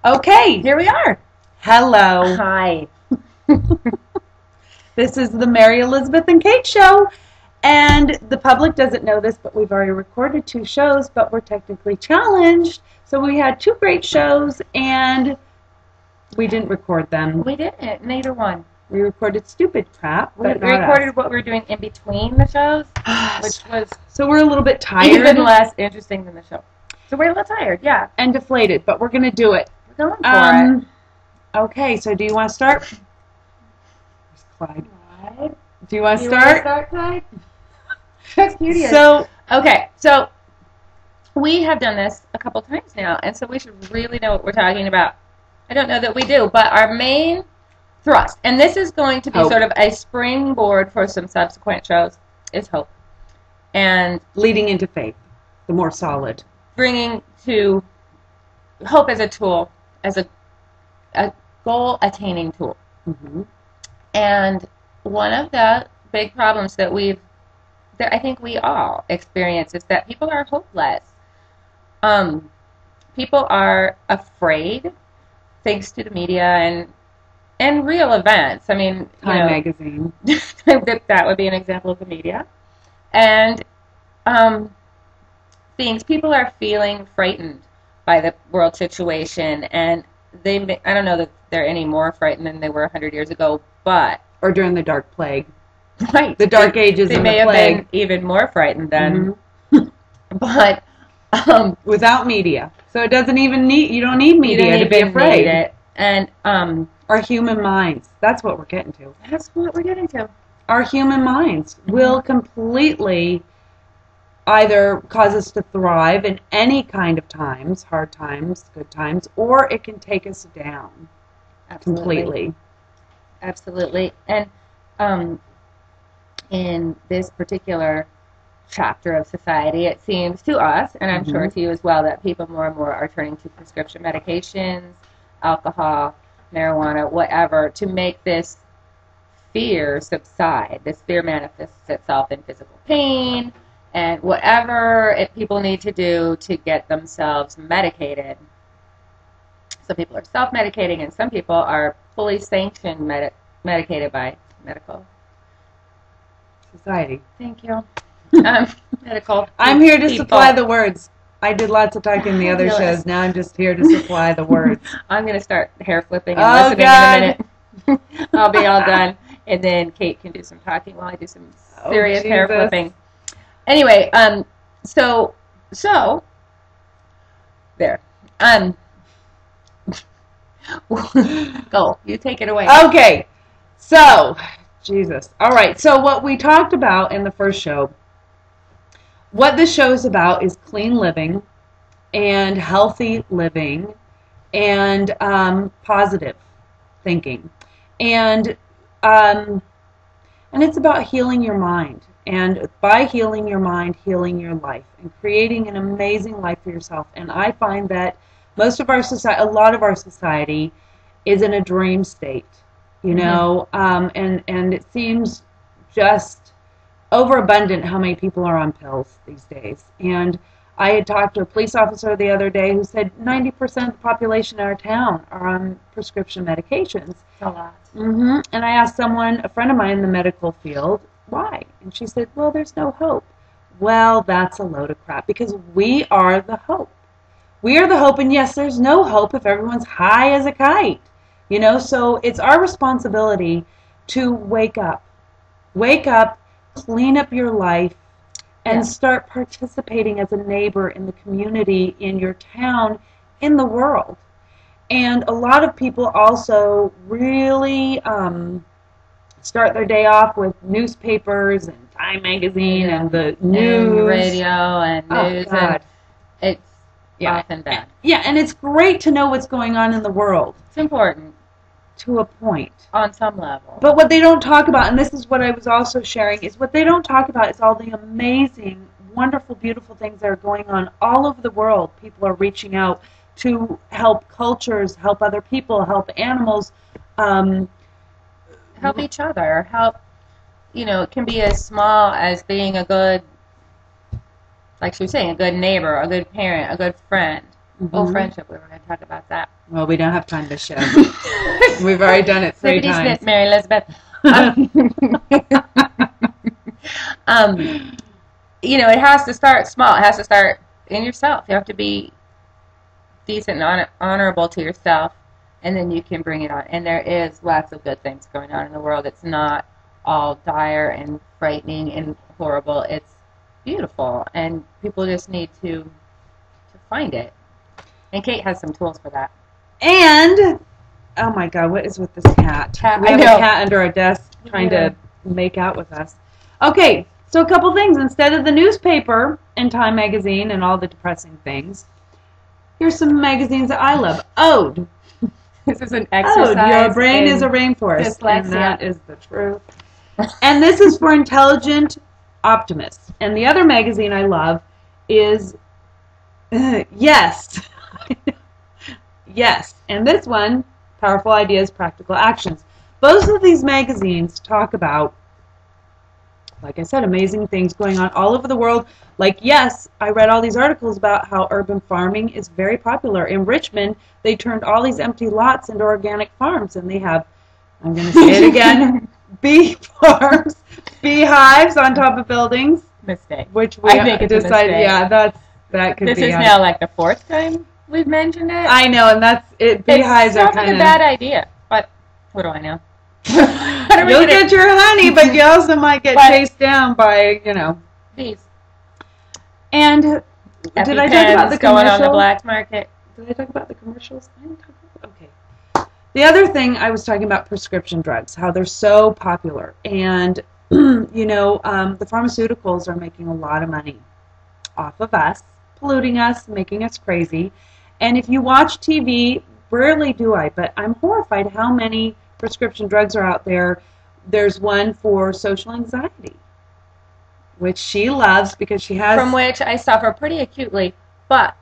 Okay, Here we are. hello. Hi. This is the Mary Elizabeth and Kate show, and the public doesn't know this, but we've already recorded 2 shows, but we're technically challenged. So we had 2 great shows, and we didn't record them. We didn't. Neither one. We recorded stupid crap, We but not recorded us. what we were doing in between the shows, which was So we're a little bit tired even less interesting than the show. So we're a little tired, yeah. and deflated, but we're going to do it. We're going for it. Okay, so do you want to start? Where's Clyde? Right. Do you want to You start? want to start, Clyde? That's curious. So, Okay, so we have done this a couple times now, and so we should really know what we're talking about. I don't know that we do, but our main thrust, and this is going to be Hope. sort of a springboard for some subsequent shows, is hope. And leading into faith, the more solid. bringing to hope as a tool, as a goal-attaining tool. Mm-hmm. And one of the big problems that I think we all experience is that people are hopeless. People are afraid, thanks to the media and real events. I mean, Time magazine. that would be an example of the media. And people are feeling frightened by the world situation, and I don't know that they're any more frightened than they were 100 years ago, but Or during the Dark Plague. right, The Dark Ages they and may the have Plague. been even more frightened then. Mm-hmm. But Without media. So it doesn't even you don't need you media don't to be even afraid. need it. And Our human minds. That's what we're getting to. that's what we're getting to. Our human minds will completely either cause us to thrive in any kind of times, hard times, good times, or it can take us down completely. Absolutely. And in this particular chapter of society, it seems to us, and I'm sure to you as well, that people more and more are turning to prescription medications, alcohol, marijuana, whatever, to make this fear subside. This fear manifests itself in physical pain and whatever people need to do to get themselves medicated. Some people are self-medicating, and some people are fully sanctioned medicated by medical. Society. Thank you. Medical. I'm here to people. supply the words. I did lots of talking in the other Fabulous. shows. Now I'm just here to supply the words. I'm going to start hair flipping and Oh, listening God. in a minute. I'll be all done. And then Kate can do some talking while I do some serious hair Jesus. flipping. Anyway, so there. Go. You take it away. Okay. So, Jesus. All right. So what we talked about in the first show, what the show's about is clean living and healthy living and positive thinking. And it's about healing your mind. And by healing your mind, healing your life and creating an amazing life for yourself. And I find that most of our society, a lot of our society is in a dream state, you know, and it seems just overabundant how many people are on pills these days. And I had talked to a police officer the other day who said 90% of the population in our town are on prescription medications. A lot. And I asked a friend of mine in the medical field, why? And she said, well, there's no hope. Well, that's a load of crap, because we are the hope. We are the hope, and yes, there's no hope if everyone's high as a kite. You know, so it's our responsibility to wake up. Wake up, clean up your life, and start participating as a neighbor in the community, in your town, in the world. And a lot of people also really start their day off with newspapers and Time magazine and the news. And radio and news. Oh, God. And it's often bad. Yeah, and it's great to know what's going on in the world. It's important. To a point. On some level. But what they don't talk about, and this is what I was also sharing, is what they don't talk about is all the amazing, wonderful, beautiful things that are going on all over the world. People are reaching out to help cultures, help other people, help animals. Help each other. Help, it can be as small as being a good, like she was saying, a good neighbor, a good parent, a good friend. Oh, friendship, we were going to talk about that. Well, we don't have time to show. We've already done it 3 times. Smith, Mary Elizabeth. You know, it has to start small. It has to start in yourself. You have to be decent and honorable to yourself, and then you can bring it on. And there is lots of good things going on in the world. It's not all dire and frightening and horrible. It's beautiful, and people just need to find it. And Kate has some tools for that. And, oh my God, what is with this cat? We have a cat under our desk trying to make out with us. Okay, so a couple things. Instead of the newspaper and Time magazine and all the depressing things, here's some magazines that I love. Ode. This is an exercise. Ode, your brain is a rainforest. Dyslexia. And that is the truth. And this is for intelligent optimists. And the other magazine I love is Yes. Yes. And this one, Powerful Ideas, Practical Actions. Both of these magazines talk about, like I said, amazing things going on all over the world. Like, yes, I read all these articles about how urban farming is very popular. In Richmond, they turned all these empty lots into organic farms, and they have, I'm going to say it again, bee farms, beehives on top of buildings. Mistake. Which we decided, yeah, that could be. This is now like the 4th time we've mentioned it. I know, and that's it. Beehives are kind of a bad idea, but what do I know? You'll get your honey, but you also might get chased down by, you know, bees. And did I talk about the going on the black market? Did I talk about the commercials? I didn't talk about. Okay. The other thing I was talking about prescription drugs, how they're so popular, and you know, the pharmaceuticals are making a lot of money off of us, polluting us, making us crazy. And if you watch TV, rarely do I, but I'm horrified how many prescription drugs are out there. There's one for social anxiety, which she loves because she has... From which I suffer pretty acutely, but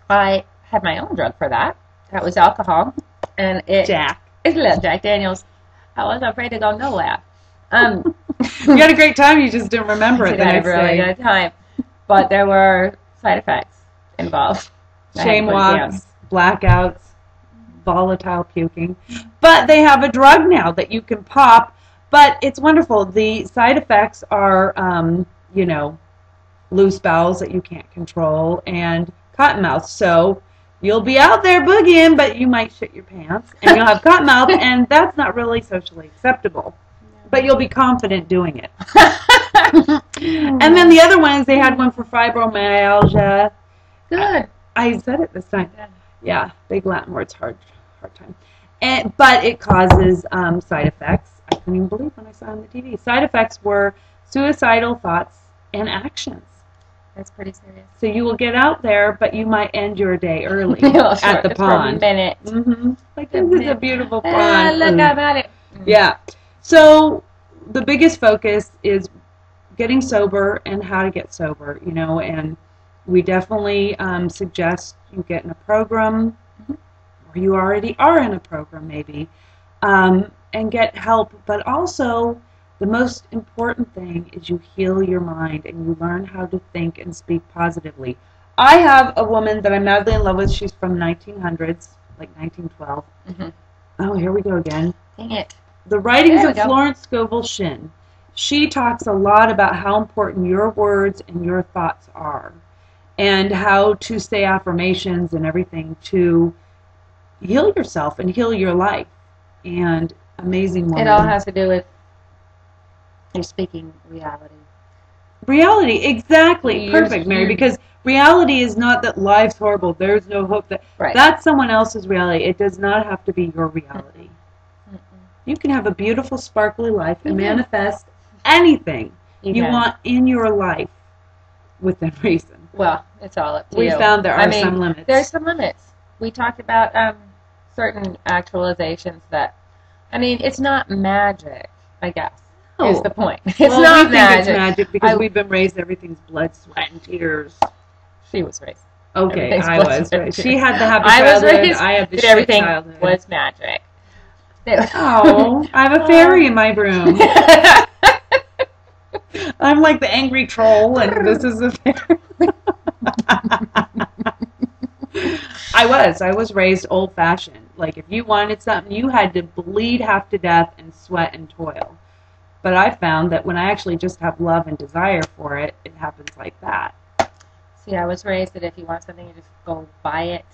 I had my own drug for that. That was alcohol. And it's a little Jack Daniels. I was afraid to go nowhere. You had a great time, you just didn't remember it the next day. I had a really good time. But there were side effects involved. Shame walks, blackouts, volatile puking. But they have a drug now that you can pop, but it's wonderful. The side effects are, you know, loose bowels that you can't control and cotton mouth. So you'll be out there boogieing, but you might shit your pants, and you'll have cotton mouth, and that's not really socially acceptable. But you'll be confident doing it. And then the other ones, they had one for fibromyalgia. Good. I said it this time. Yeah, big Latin words, hard time. But it causes side effects. I couldn't even believe when I saw it on the TV. Side effects were suicidal thoughts and actions. That's pretty serious. So you will get out there, but you might end your day early at the pond. For a minute. Like, this is a beautiful pond. Look at it. Yeah. So the biggest focus is getting sober and how to get sober, you know, and we definitely suggest you get in a program, or you already are in a program maybe, and get help. But also, the most important thing is you heal your mind and you learn how to think and speak positively. I have a woman that I'm madly in love with. She's from 1900s, like 1912. Oh, here we go again. Dang it. The Writings of Florence Scovel Shinn. She talks a lot about how important your words and your thoughts are, and how to say affirmations and everything to heal yourself and heal your life. And amazing woman. It all has to do with you're speaking reality. Reality, exactly. Perfect, Mary, because reality is not that life's horrible, there's no hope. That's someone else's reality. It does not have to be your reality. You can have a beautiful, sparkly life and manifest anything you want in your life within reason. Well, it's all up to you. We found there are some limits. There's some limits. We talked about certain actualizations that, I mean, it's not magic, I guess, is the point. It's not magic. It's magic because we've been raised everything's blood, sweat, and tears. She was raised. Okay, I was. Right. She had the happy childhood. I have the shit everything childhood. Everything was magic. Oh, I have a fairy in my room. I'm like the angry troll, and this is a fairy. I I was raised old-fashioned. Like, if you wanted something, you had to bleed half to death and sweat and toil. But I found that when I actually just have love and desire for it, it happens like that. See, I was raised that if you want something, you just go buy it.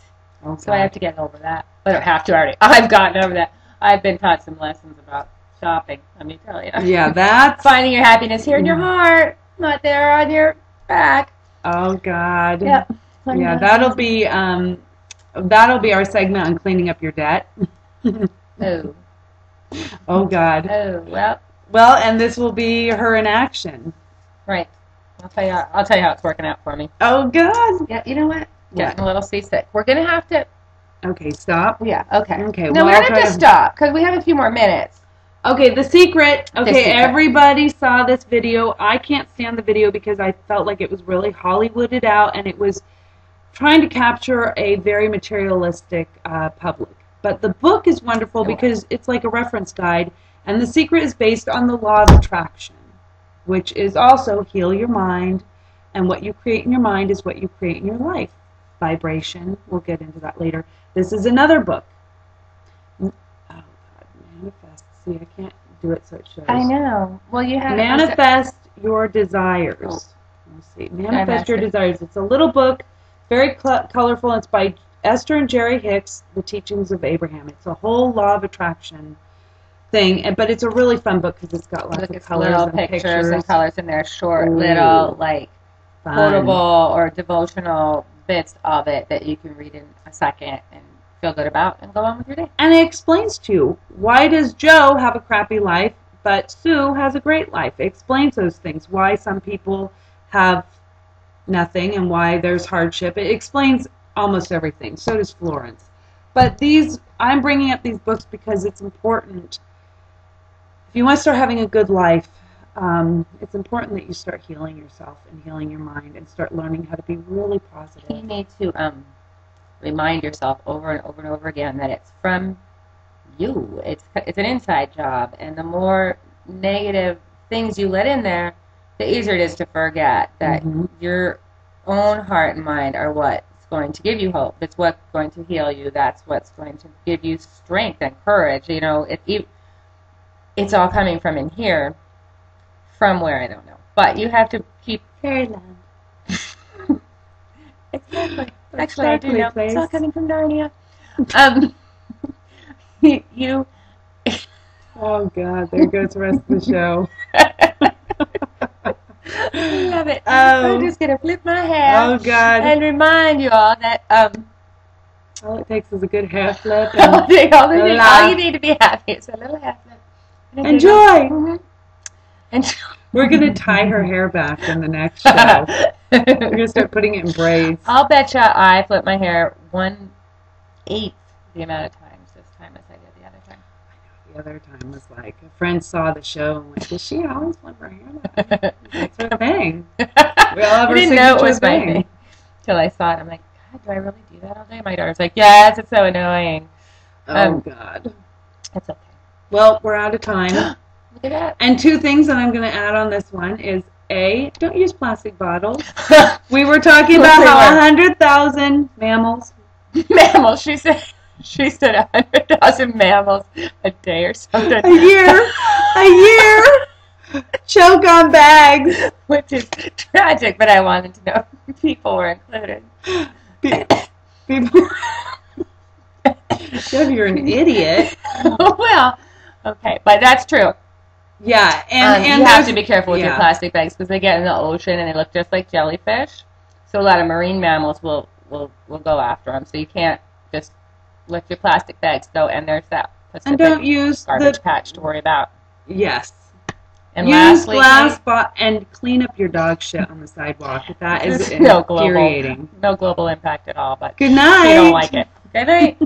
Okay. So I have to get over that. I don't have to already. I've gotten over that. I've been taught some lessons about shopping, let me tell you. Yeah, that's... Finding your happiness here in your heart, not there on your back. Oh, God. Yep. Yeah, that'll be our segment on cleaning up your debt. Oh. Oh, God. Oh, well. Well, and this will be her in action. Right. I'll tell you how it's working out for me. Oh, God. Yeah, you know what? Getting a little seasick. We're going to have to... Okay, stop. Yeah, okay. Okay. No, well, we're going to have to stop, because we have a few more minutes. Okay, the secret. Okay, everybody saw this video. I can't stand the video because I felt like it was really Hollywooded out, and it was trying to capture a very materialistic public. But the book is wonderful because it's like a reference guide, and the secret is based on the law of attraction, which is also heal your mind, and what you create in your mind is what you create in your life. Vibration. We'll get into that later. This is another book. Oh, God. Manifest. See, I can't do it so it shows. I know. Well, you have... Manifest your desires. Let's see. Manifest your desires. It's a little book, very colorful. It's by Esther and Jerry Hicks, The Teachings of Abraham. It's a whole law of attraction thing, but it's a really fun book because it's got lots of colors little and pictures and colors in there, short, little, like, quotable or devotional bits of it that you can read in a second and feel good about and go on with your day. And it explains to you, why does Joe have a crappy life, but Sue has a great life? It explains those things, why some people have nothing and why there's hardship. It explains almost everything. So does Florence. But I'm bringing up these books because it's important. If you want to start having a good life, it's important that you start healing yourself and healing your mind and start learning how to be really positive. You need to remind yourself over and over and over again that it's from you. It's an inside job, and the more negative things you let in there, the easier it is to forget that your own heart and mind are what's going to give you hope. It's what's going to heal you. That's what's going to give you strength and courage. You know, it's all coming from in here, from where I don't know. But you have to keep Fairyland. Exactly. Actually, I do know. Place. It's all coming from Narnia. You. Oh, God. There goes the rest of the show. I love it. I'm just going to flip my hair. Oh, God. And remind you all that... all it takes is a good hair flip. all you need to be happy is a little hair flip. Enjoy! Enjoy. We're going to tie her hair back in the next show. We're going to start putting it in braids. I'll betcha I flip my hair 1/8 the amount of times this time as I did the other time. The other time was like, a friend saw the show and went, does she always flip her hair back? That's her thing. We all have I our didn't know it was thing. my thing. Till I saw it. I'm like, God, do I really do that all day? My daughter's like, yes, it's so annoying. Oh, God. That's okay. Well, we're out of time. Look at that. And 2 things that I'm going to add on this one is, A, don't use plastic bottles. We were talking about how 100,000 mammals. Mammals, she said 100,000 mammals a day or something. A year choke on bags. Which is tragic, but I wanted to know if people were included. People. You're an idiot. Well, okay, but that's true. Yeah, and you have to be careful with your plastic bags because they get in the ocean and they look just like jellyfish. So a lot of marine mammals will go after them. So you can't just let your plastic bags go. And there's that and don't use garbage patch to worry about. Yes. And use glass and clean up your dog shit on the sidewalk. That is infuriating. No global impact at all. But good night. you don't like it. Good night.